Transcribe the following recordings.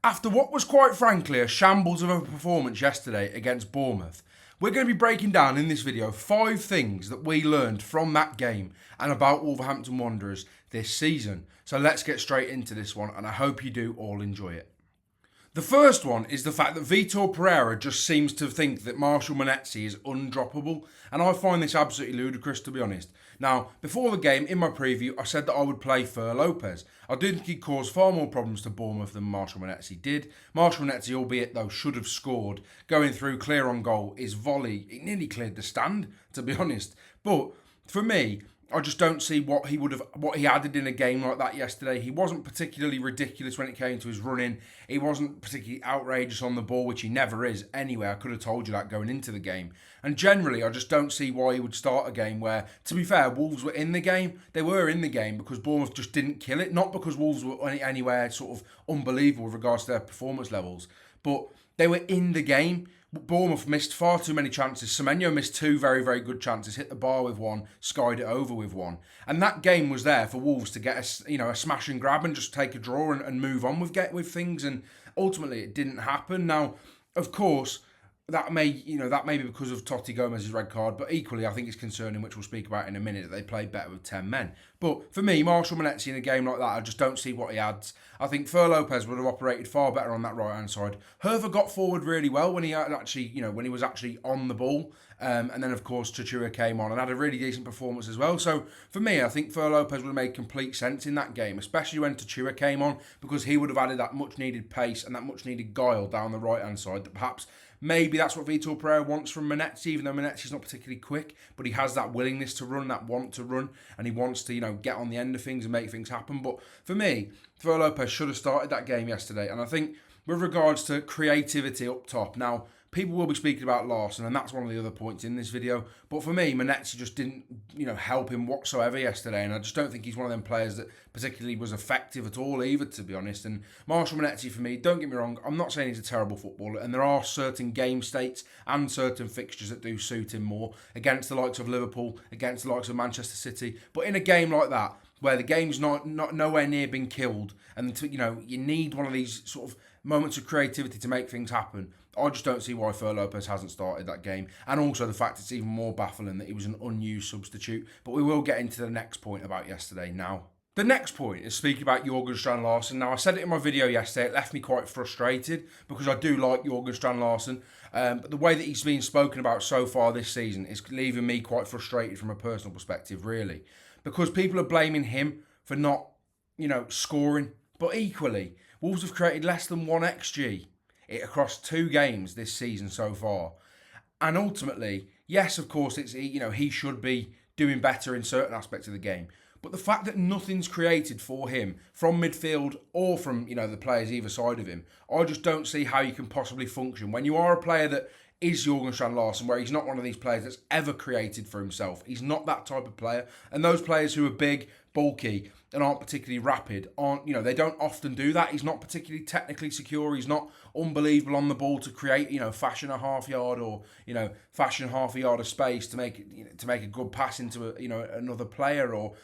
After what was quite frankly a shambles of a performance yesterday against Bournemouth, we're going to be breaking down in this video 5 things that we learned from that game and about Wolverhampton Wanderers this season. So let's get straight into this one, and I hope you do all enjoy it. The first one is the fact that Vtor Pereira just seems to think that Marshall Meni is undroppable, and I find this absolutely ludicrous, to be honest. Now, before the game, in my preview, I said that I would play Vtor Lopez. I do think he caused far more problems to Bournemouth than Marshall Meni did. Marshall Meni, albeit though, should have scored. Going through clear on goal, his volley, it nearly cleared the stand, to be honest. But for me, I just don't see what he added in a game like that yesterday. He wasn't particularly ridiculous when it came to his running. He wasn't particularly outrageous on the ball, which he never is anyway. I could have told you that going into the game. And generally, I just don't see why he would start a game where, to be fair, Wolves were in the game. They were in the game because Bournemouth just didn't kill it. Not because Wolves were anywhere sort of unbelievable with regards to their performance levels, but they were in the game. Bournemouth missed far too many chances. Semenyo missed 2 very, very good chances, hit the bar with 1, skied it over with 1. And that game was there for Wolves to get a smash and grab and just take a draw and move on with things. And ultimately, it didn't happen. Now, of course, that may be because of Totti Gomez's red card, but equally I think it's concerning, which we'll speak about in a minute, that they played better with 10 men. But for me, Marshall Meni in a game like that, I just don't see what he adds. I think Vtor Lopez would have operated far better on that right hand side. Herver got forward really well when he was actually on the ball, and then of course Chachua came on and had a really decent performance as well. So for me, I think Vtor Lopez would have made complete sense in that game, especially when Chachua came on, because he would have added that much needed pace and that much needed guile down the right hand side that perhaps. Maybe that's what Vtor Pereira wants from Meni, even though Meni's not particularly quick, but he has that willingness to run, that want to run, and he wants to, get on the end of things and make things happen. But for me, Vtor Lopez should have started that game yesterday. And I think with regards to creativity up top, now, people will be speaking about Lson, and that's one of the other points in this video. But for me, Meni just didn't, help him whatsoever yesterday. And I just don't think he's one of them players that particularly was effective at all either, to be honest. And Marshall Meni, for me, don't get me wrong, I'm not saying he's a terrible footballer. And there are certain game states and certain fixtures that do suit him more against the likes of Liverpool, against the likes of Manchester City. But in a game like that, where the game's not nowhere near been killed, and you need one of these sort of moments of creativity to make things happen. I just don't see why Vtor Lopez hasn't started that game. And also the fact it's even more baffling that he was an unused substitute. But we will get into the next point about yesterday now. The next point is speaking about Jorgen Strand Lson. Now, I said it in my video yesterday, it left me quite frustrated because I do like Jorgen Strand Lson. But the way that he's been spoken about so far this season is leaving me quite frustrated from a personal perspective, really. Because people are blaming him for not, scoring. But equally, Wolves have created less than 1 XG across 2 games this season so far. And ultimately, yes, of course, he should be doing better in certain aspects of the game. But the fact that nothing's created for him from midfield or from, the players either side of him, I just don't see how you can possibly function. When you are a player that is Jorgen Strand Lson, where he's not one of these players that's ever created for himself. He's not that type of player. And those players who are big, bulky, and aren't particularly rapid, they don't often do that. He's not particularly technically secure. He's not unbelievable on the ball to create, fashion a half yard or, fashion half a yard of space to make a good pass into another player or,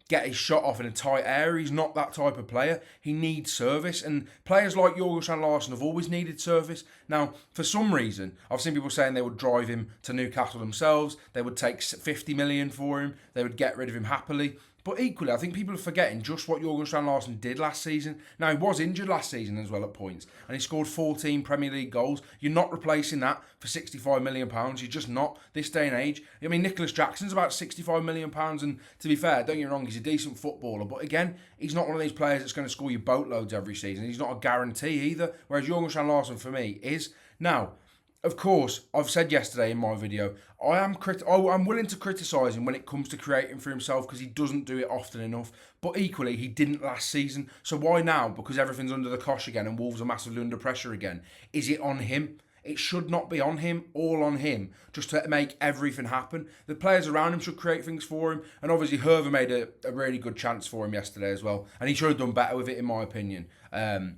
get his shot off in a tight area. He's not that type of player. He needs service, and players like Jorgen Strand Lson have always needed service. Now, for some reason, I've seen people saying they would drive him to Newcastle themselves. They would take 50 million for him. They would get rid of him happily. But equally, I think people are forgetting just what Jorgen Strand Lson did last season. Now, he was injured last season as well at points, and he scored 14 Premier League goals. You're not replacing that for £65 million. You're just not, this day and age. I mean, Nicholas Jackson's about £65 million, and to be fair, don't get me wrong, he's a decent footballer, but again, he's not one of these players that's going to score you boatloads every season. He's not a guarantee either, whereas Jorgen Strand Lson, for me, is. Now, of course, I've said yesterday in my video, I'm willing to criticise him when it comes to creating for himself because he doesn't do it often enough. But equally, he didn't last season. So why now? Because everything's under the cosh again and Wolves are massively under pressure again. Is it on him? It should not be on him, all on him, just to make everything happen. The players around him should create things for him. And obviously, Herver made a really good chance for him yesterday as well. And he should have done better with it, in my opinion.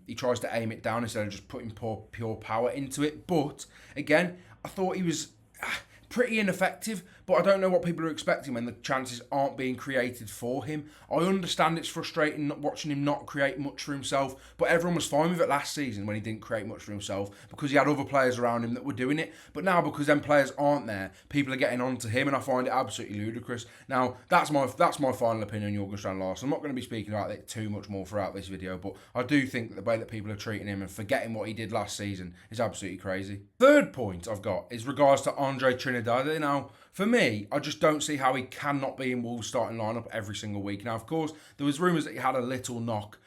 He tries to aim it down instead of just putting pure power into it. But, again, I thought he was pretty ineffective, but I don't know what people are expecting when the chances aren't being created for him. I understand it's frustrating watching him not create much for himself, but everyone was fine with it last season when he didn't create much for himself because he had other players around him that were doing it. But now, because them players aren't there, people are getting on to him, and I find it absolutely ludicrous. Now, that's my final opinion on Jorgen Strand Lson. I'm not going to be speaking about it too much more throughout this video, but I do think that the way that people are treating him and forgetting what he did last season is absolutely crazy. Third point I've got is regards to Andre Trinidad. Now, for me, I just don't see how he cannot be in Wolves' starting lineup every single week. Now, of course, there was rumours that he had a little knock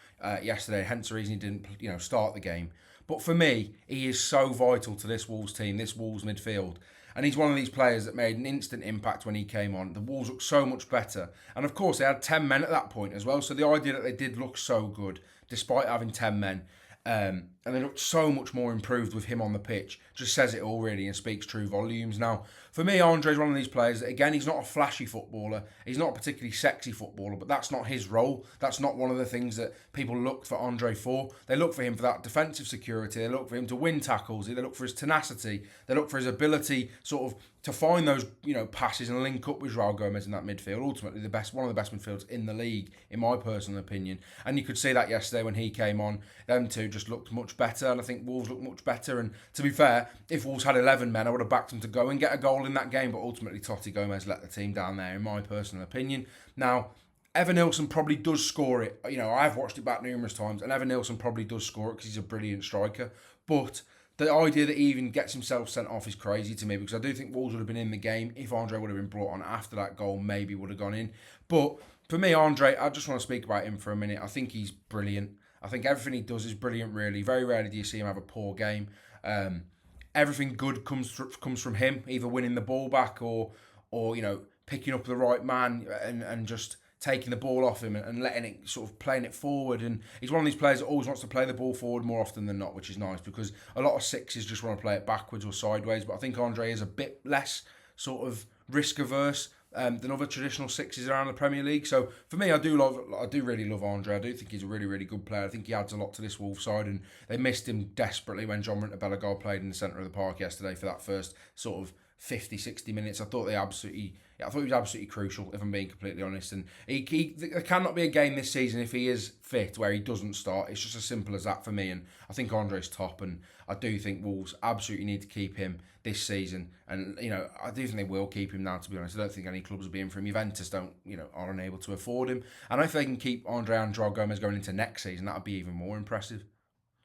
yesterday, hence the reason he didn't, start the game. But for me, he is so vital to this Wolves team, this Wolves midfield. And he's one of these players that made an instant impact when he came on. The Wolves looked so much better. And of course, they had 10 men at that point as well. So the idea that they did look so good, despite having 10 men, and they looked so much more improved with him on the pitch, just says it all really and speaks true volumes. Now, for me, Andre's one of these players that, again, he's not a flashy footballer. He's not a particularly sexy footballer, but that's not his role. That's not one of the things that people look for Andre for. They look for him for that defensive security. They look for him to win tackles. They look for his tenacity. They look for his ability sort of to find those, passes and link up with João Gomez in that midfield. Ultimately, one of the best midfields in the league, in my personal opinion. And you could see that yesterday when he came on. Them two just looked much better, and I think Wolves looked much better. And to be fair, if Wolves had 11 men, I would have backed them to go and get a goal in that game, but ultimately Totti Gomez let the team down there, in my personal opinion. Now, Evan Nilsson probably does score it. I've watched it back numerous times, and Evan Nilsson probably does score it because he's a brilliant striker. But the idea that he even gets himself sent off is crazy to me, because I do think Wolves would have been in the game if Andre would have been brought on after that goal, maybe would have gone in. But for me, Andre, I just want to speak about him for a minute. I think he's brilliant. I think everything he does is brilliant, really. Very rarely do you see him have a poor game. Everything good comes from him, either winning the ball back or picking up the right man and just taking the ball off him and letting it, sort of playing it forward. And he's one of these players that always wants to play the ball forward more often than not, which is nice, because a lot of sixes just want to play it backwards or sideways. But I think Andre is a bit less sort of risk averse than other traditional sixes around the Premier League. So for me, I do really love Andre. I do think he's a really, really good player. I think he adds a lot to this Wolves side, and they missed him desperately when Jorgen Strand Lson played in the centre of the park yesterday for that first sort of 50, 60 minutes. I thought he was absolutely crucial, if I'm being completely honest. And there cannot be a game this season if he is fit where he doesn't start. It's just as simple as that for me. And I think Andre's top, and I do think Wolves absolutely need to keep him this season. And I do think they will keep him now, to be honest. I don't think any clubs will be in for him. Juventus are unable to afford him. And if they can keep Andre and João Gomez going into next season, that would be even more impressive.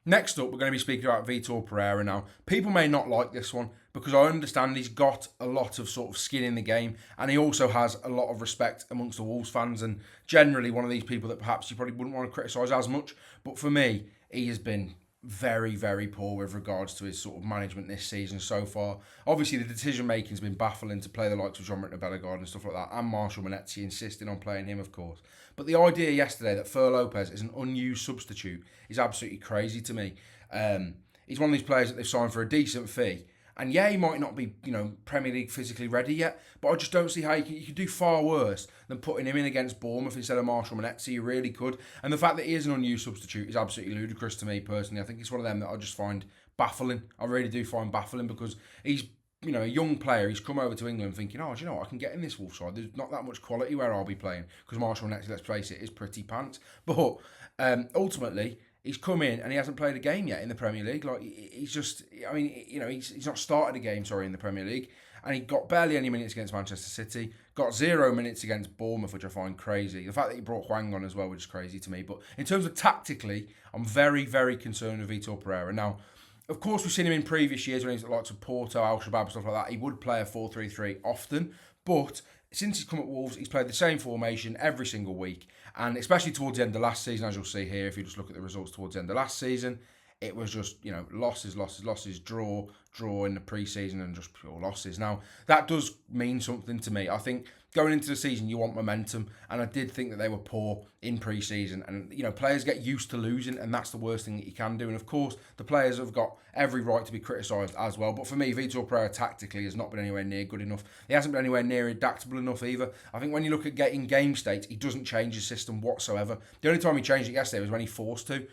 Next up, we're going to be speaking about Vtor Pereira now. People may not like this one because I understand he's got a lot of sort of skin in the game, and he also has a lot of respect amongst the Wolves fans, and generally one of these people that perhaps you probably wouldn't want to criticise as much. But for me, he has been very, very poor with regards to his sort of management this season so far. Obviously, the decision-making has been baffling to play the likes of Jorgen Strand Lson and stuff like that, and Marshall Meni insisting on playing him, of course. But the idea yesterday that Fer Lopez is an unused substitute is absolutely crazy to me. He's one of these players that they've signed for a decent fee. And yeah, he might not be, Premier League physically ready yet, but I just don't see how you could do far worse than putting him in against Bournemouth instead of Marshall Meni. You really could. And the fact that he is an unused substitute is absolutely ludicrous to me personally. I think it's one of them that I just find baffling. I really do find baffling, because he's, a young player. He's come over to England thinking, do you know what, I can get in this Wolves side. There's not that much quality where I'll be playing, because Marshall Meni, let's face it, is pretty pants. But ultimately, he's come in and he hasn't played a game yet in the Premier League. He's not started a game, in the Premier League. And he got barely any minutes against Manchester City. Got 0 minutes against Bournemouth, which I find crazy. The fact that he brought Huang on as well, which is crazy to me. But in terms of tactically, I'm very, very concerned with Vtor Pereira. Now, of course, we've seen him in previous years when he's at likes of Porto, Al-Shabaab, stuff like that. He would play a 4-3-3 often. But since he's come at Wolves, he's played the same formation every single week. And especially towards the end of last season, as you'll see here, if you just look at the results towards the end of last season, it was just, losses, draw in the pre-season, and just pure losses. Now, that does mean something to me. I think going into the season, you want momentum, and I did think that they were poor in pre-season, and players get used to losing, and that's the worst thing that you can do. And of course the players have got every right to be criticised as well, but for me, Vtor Pereira tactically has not been anywhere near good enough. He hasn't been anywhere near adaptable enough either. I think when you look at getting game states, he doesn't change his system whatsoever. The only time he changed it yesterday was when he forced to,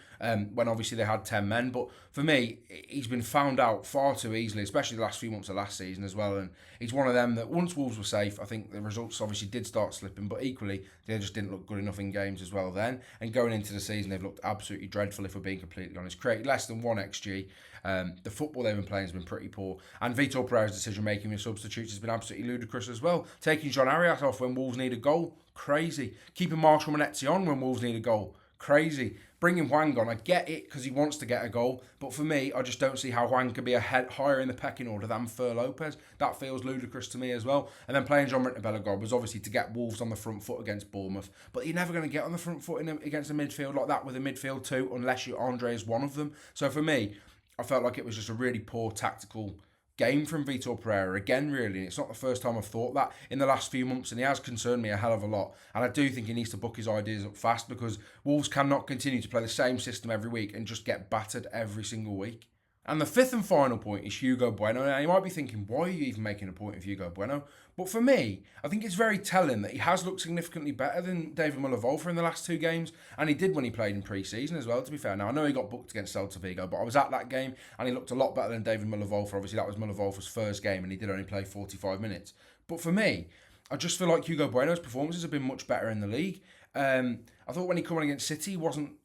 when obviously they had 10 men, but for me, he's been found out far too easily, especially the last few months of last season as well. And he's one of them that once Wolves were safe, I think the results obviously did start slipping, but equally they just didn't look good enough in games as well then. And going into the season, they've looked absolutely dreadful, if we're being completely honest. Created less than 1 XG. The football they've been playing has been pretty poor. And Vtor Pereira's decision making with substitutes has been absolutely ludicrous as well. Taking John Arias off when Wolves need a goal, crazy. Keeping Marshall Meni on when Wolves need a goal, crazy. Bringing Hwang on, I get it because he wants to get a goal, but for me, I just don't see how Hwang could be higher in the pecking order than Fer Lopez. That feels ludicrous to me as well. And then playing John Bellegarde was obviously to get Wolves on the front foot against Bournemouth, but you're never going to get on the front foot against a midfield like that with a midfield two unless Andre is one of them. So for me, I felt like it was just a really poor tactical game from Vtor Pereira again, really. And it's not the first time I've thought that in the last few months, and he has concerned me a hell of a lot. And I do think he needs to book his ideas up fast, because Wolves cannot continue to play the same system every week and just get battered every single week. And the fifth and final point is Hugo Bueno. Now, you might be thinking, why are you even making a point of Hugo Bueno? But for me, I think it's very telling that he has looked significantly better than David Muller in the last 2 games. And he did when he played in pre-season as well, to be fair. Now, I know he got booked against Celta Vigo, but I was at that game and he looked a lot better than David Muller. Obviously, that was Muller-Wolfer's first game and he did only play 45 minutes. But for me, I just feel like Hugo Bueno's performances have been much better in the league. I thought when he came on against City,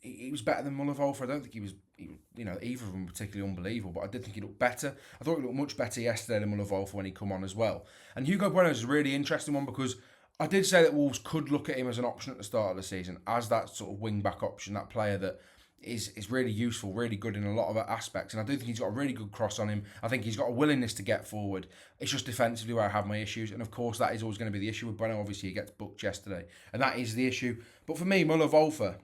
he was better than Muller-Wolfer. I don't think he was either of them particularly unbelievable, but I did think he looked better. I thought he looked much better yesterday than Muller-Wolfer when he come on as well. And Hugo Bueno is a really interesting one, because I did say that Wolves could look at him as an option at the start of the season, as that sort of wing-back option, that player that is really useful, really good in a lot of aspects. And I do think he's got a really good cross on him. I think he's got a willingness to get forward. It's just defensively where I have my issues. And of course, that is always going to be the issue with Bueno. Obviously, he gets booked yesterday, and that is the issue. But for me, Muller-Wolfer,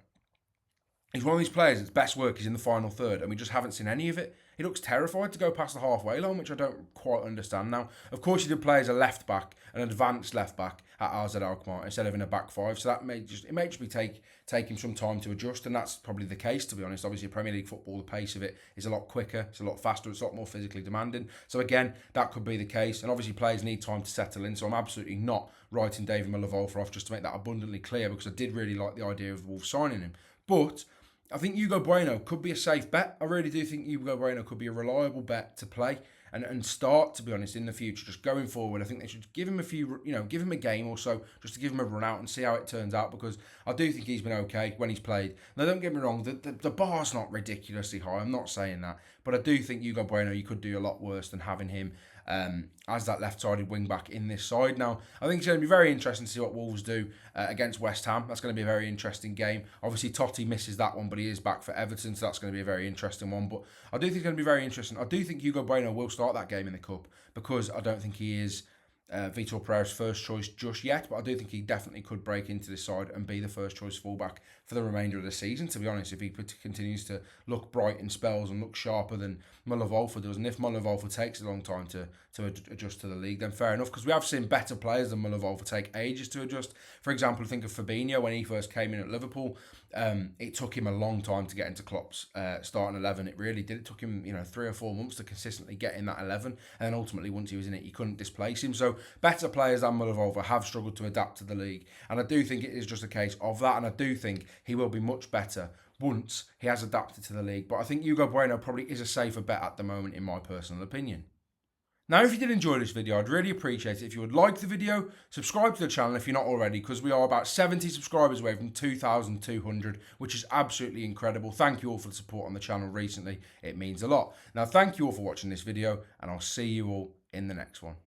he's one of these players that's best work is in the final third, and we just haven't seen any of it. He looks terrified to go past the halfway line, which I don't quite understand now. Of course, he did play as a left back, an advanced left back at AZ Alkmaar instead of in a back five, so that may just be take him some time to adjust, and that's probably the case, to be honest. Obviously, Premier League football, the pace of it is a lot quicker, it's a lot faster, it's a lot more physically demanding. So again, that could be the case, and obviously players need time to settle in. So I'm absolutely not writing David Muller-Wolfer off, just to make that abundantly clear, because I did really like the idea of Wolves signing him, but I think Hugo Bueno could be a safe bet. I really do think Hugo Bueno could be a reliable bet to play and start, to be honest, in the future. Just going forward, I think they should give him give him a game or so, just to give him a run out and see how it turns out, because I do think he's been okay when he's played. Now, don't get me wrong, the bar's not ridiculously high, I'm not saying that, but I do think Hugo Bueno, you could do a lot worse than having him as that left-sided wing-back in this side. Now, I think it's going to be very interesting to see what Wolves do against West Ham. That's going to be a very interesting game. Obviously, Totti misses that one, but he is back for Everton, so that's going to be a very interesting one. But I do think it's going to be very interesting. I do think Hugo Bueno will start that game in the Cup, because I don't think he is Vtor Pereira's first choice just yet, but I do think he definitely could break into this side and be the first choice fullback for the remainder of the season, to be honest, if he continues to look bright in spells and look sharper than Muller-Wolfer does. And if Muller-Wolfer takes a long time to adjust to the league, then fair enough, because we have seen better players than Muller-Wolfer take ages to adjust. For example, think of Fabinho when he first came in at Liverpool. It took him a long time to get into Klopp's starting 11. It really did. It took him 3 or 4 months to consistently get in that 11, and then ultimately once he was in it, you couldn't displace him. So better players than Muller-Wolfer have struggled to adapt to the league, and I do think it is just a case of that, and I do think he will be much better once he has adapted to the league. But I think Hugo Bueno probably is a safer bet at the moment, in my personal opinion. Now, if you did enjoy this video, I'd really appreciate it if you would like the video, subscribe to the channel if you're not already, because we are about 70 subscribers away from 2,200, which is absolutely incredible. Thank you all for the support on the channel recently. It means a lot. Now, thank you all for watching this video, and I'll see you all in the next one.